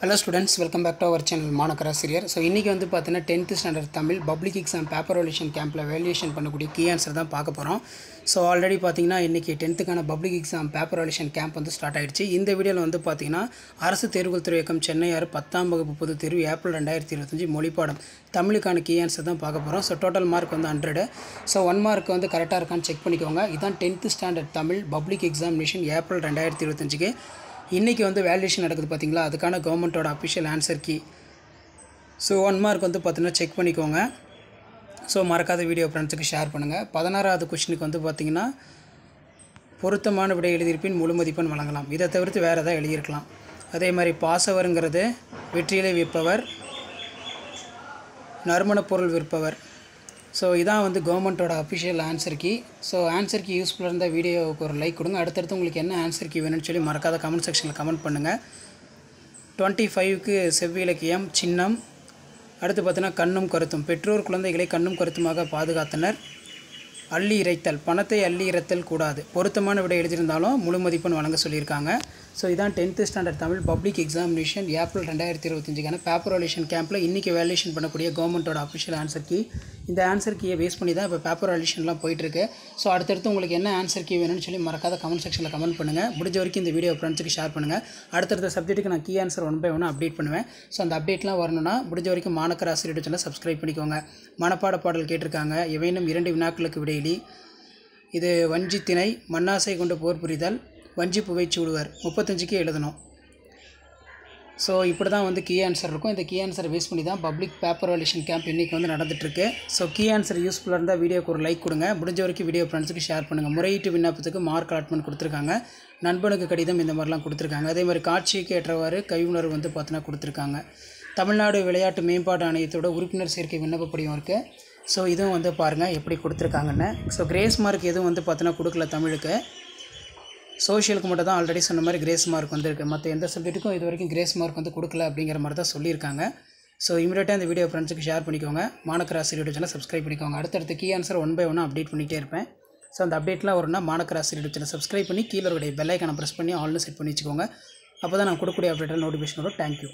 Hello students, welcome back to our channel Monocarasirier. So இன்னைக்கு வந்து பார்த்தீனா 10th standard Tamil public exam paper valuation கேம்ப்ல valuation பண்ணக்கூடிய key answer தான் பார்க்க போறோம். ஸோ ஆல்ரெடி பார்த்தீங்கன்னா இன்னைக்கு 10th public exam paper valuation camp வந்து ஸ்டார்ட் ஆயிடுச்சு. இந்த வீடியோவில் வந்து பார்த்தீங்கன்னா அரசு தேர்வுகள் துறை இயக்கம் சென்னை 10ஆம் வகுப்பு பொதுத் தேர்வு ஏப்ரல் 2025 மொழிப்பாடம் தமிழுக்கான கீ ஆன்சர் தான் பார்க்க போகிறோம். ஸோ டோட்டல் மார்க் வந்து 100. ஸோ 1 மார்க் வந்து கரெக்டாக இருக்கான்னு செக் பண்ணிக்கோங்க. இதான் 10th standard Tamil public examination April 2025க்கு இன்றைக்கி வந்து வேல்யூஷன் நடக்குது பார்த்தீங்களா, அதுக்கான கவர்மெண்ட்டோட official answer key. So 1 mark வந்து பார்த்தீங்கன்னா செக் பண்ணிக்கோங்க. ஸோ மறக்காத வீடியோ ஃப்ரெண்ட்ஸுக்கு ஷேர் பண்ணுங்கள். 16வது கொஸ்டினுக்கு வந்து பார்த்திங்கன்னா பொருத்தமான விடை எழுதியிருப்பின் முழு மதிப்பெண் வழங்கலாம். இதை தவிர்த்து வேறு எதாவது எழுதியிருக்கலாம். அதே மாதிரி பாசவருங்கிறது வெற்றியிலே விற்பவர், நறுமணப் பொருள் விற்பவர். ஸோ இதான் வந்து கவர்மெண்ட்டோட official answer key. So answer key யூஸ்ஃபுல்லாக இருந்தால் வீடியோவுக்கு ஒரு லைக் கொடுங்க. அடுத்தடுத்து உங்களுக்கு என்ன ஆன்சர் கீ வேணும்னு சொல்லி மறக்காத கமெண்ட் செக்ஷனில் கமெண்ட் பண்ணுங்கள். 25க்கு செவ்விலக்கியம் சின்னம். அடுத்து பார்த்தீங்கன்னா கண்ணும் கருத்தும். பெற்றோர் குழந்தைகளை கண்ணும் கருத்துமாக பாதுகாத்தனர். அள்ளி இறைத்தல், பணத்தை அள்ளி இறைத்தல் கூடாது. பொருத்தமான விடை எழுதியிருந்தாலும் முழு மதிப்பெண் வழங்க சொல்லியிருக்காங்க. ஸோ இதான் 10th standard Tamil public examination April 2025க்கான பேப்பர் வேல்யூஷன் கேம்பில் இன்றைக்கி வேல்யூஷன் பண்ணக்கூடிய கவர்மெண்ட்டோட அஃபிஷியல் ஆன்சர் கீ. இந்த ஆன்சர் கீயை பேஸ் பண்ணி தான் இப்போ பேப்பர் வேல்யூஷன்லாம் போயிட்டுருக்கு. ஸோ அடுத்தடுத்து உங்களுக்கு என்ன ஆன்சர் கீ வேணும்னு சொல்லி மறக்காத கமெண்ட் செக்ஷனில் கமெண்ட் பண்ணுங்கள். முடிஞ்ச வரைக்கும் இந்த வீடியோ ஃப்ரெண்ட்ஸுக்கு ஷேர் பண்ணுங்கள். அடுத்தடுத்த சப்ஜெக்ட்டுக்கு நான் கீ ஆன்சர் 1 by 1 அப்டேட் பண்ணுவேன். ஸோ அந்த அப்டேட்லாம் வரணும்னா முடிஞ்ச வரைக்கும் மாணக்கராசிரியர் சேனலை சப்ஸ்கிரைப் பண்ணிக்கோங்க. மனப்பாட பாடல் கேட்டிருக்காங்க. எவையும் 2 வினாக்களுக்கு விடையிலி. இது வஞ்சி திணை, மண்ணாசை கொண்டு போர் புரிதல், வஞ்சி புகை சூடுவர். 35க்கு எழுதணும். ஸோ இப்படி தான் வந்து கீ ஆன்சர் இருக்கும். இந்த கீ ஆன்சரை பேஸ் பண்ணி தான் பப்ளிக் பேப்பர் வேல்யூஷன் கேம்ப் இன்றைக்கி வந்து நடந்துகிட்ருக்கு. ஸோ கீ ஆன்சர் யூஸ்ஃபுல்லாக இருந்தால் வீடியோக்கு ஒரு லைக் கொடுங்க. முடிஞ்ச வரைக்கும் வீடியோ ஃப்ரெண்ட்ஸுக்கு ஷேர் பண்ணுங்கள். முறையீட்டு விண்ணப்பத்துக்கு மார்க் அலாட்மெண்ட் கொடுத்துருக்காங்க. நண்பனுக்கு கடிதம் இந்த மாதிரிலாம் கொடுத்துருக்காங்க. அதே மாதிரி காட்சிக்கு ஏற்றவாறு கையுணர்வு வந்து பார்த்தீங்கன்னா கொடுத்துருக்காங்க. தமிழ்நாடு விளையாட்டு மேம்பாட்டு ஆணையத்தோட உறுப்பினர் சேர்க்கை விண்ணப்ப படிவம் இருக்குது. ஸோ இதுவும் வந்து பாருங்கள் எப்படி கொடுத்துருக்காங்கன்னு. ஸோ கிரேஸ் மார்க் எதுவும் வந்து பார்த்தீங்கன்னா கொடுக்கல தமிழுக்கு. சோஷியலுக்கு மட்டும் தான் ஆல்ரெடி சொன்ன மாதிரி கிரேஸ் மார்க் வந்துருக்கு. மற்ற எந்த சப்ஜெக்ட்டுக்கும் இது வரைக்கும் கிரேஸ் மார்க் வந்து கொடுக்கல அப்படிங்கிற மாதிரி தான் சொல்லியிருக்காங்க. ஸோ இமீடியட்டாக இந்த வீடியோ ஃப்ரெண்ட்ஸுக்கு ஷேர் பண்ணிக்கோங்க. மாணக்கராசிரியர் சேனலை சப்ஸ்கிரைப் பண்ணிக்கோங்க. அடுத்தடுத்து கீ ஆன்சர் 1 by 1 அப்டேட் பண்ணிகிட்டே இருப்பேன். ஸோ அந்த அப்டேட்லாம் வரும்னா மாணக்கராசிரியர் சேனலை சப்ஸ்கிரைப் பண்ணி கீழே பெல் ஐக்கானை ப்ரெஸ் பண்ணி ஆல்னு செட் பண்ணி வச்சுக்கோங்க. அப்போ தான் நான் கொடுக்கக்கூடிய அப்டேட்டில் நோட்டிஃபிகேஷன் வரும். தேங்க்யூ.